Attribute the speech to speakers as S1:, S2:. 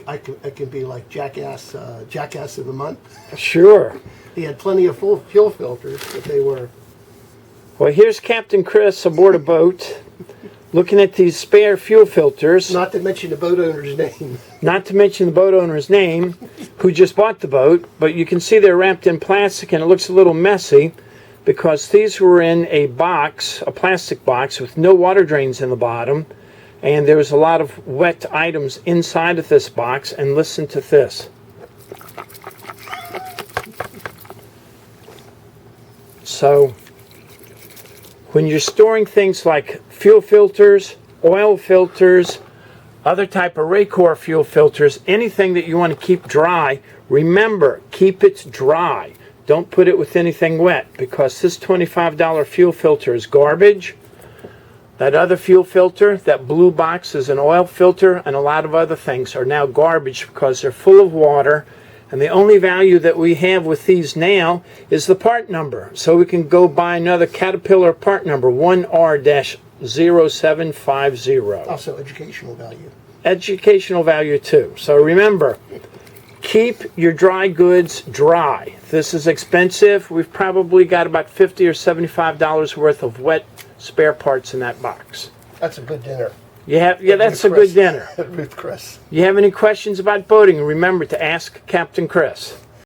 S1: I can be like jackass of the month.
S2: Sure.
S1: He had plenty of full fuel filters, but they were.
S2: Well, here's Captain Chris aboard a boat, looking at these spare fuel filters.
S1: Not to mention the boat owner's name.
S2: Not to mention the boat owner's name, who just bought the boat. But you can see they're wrapped in plastic, and it looks a little messy because these were in a box, a plastic box with no water drains in the bottom. And there was a lot of wet items inside of this box. And listen to this. So, when you're storing things like fuel filters, oil filters, other type of Racor fuel filters, anything that you want to keep dry, remember, keep it dry. Don't put it with anything wet, because this $25 fuel filter is garbage. That other fuel filter, that blue box, is an oil filter, and a lot of other things are now garbage because they're full of water. And the only value that we have with these now is the part number. So we can go buy another Caterpillar part number, 1R-0750.
S1: Also educational value.
S2: Educational value too. So remember, keep your dry goods dry. This is expensive. We've probably got about $50 or $75 worth of wet spare parts in that box.
S1: That's a good dinner.
S2: Yeah, that's a good dinner.
S1: Ruth Chris.
S2: You have any questions about boating? Remember to ask Captain Chris.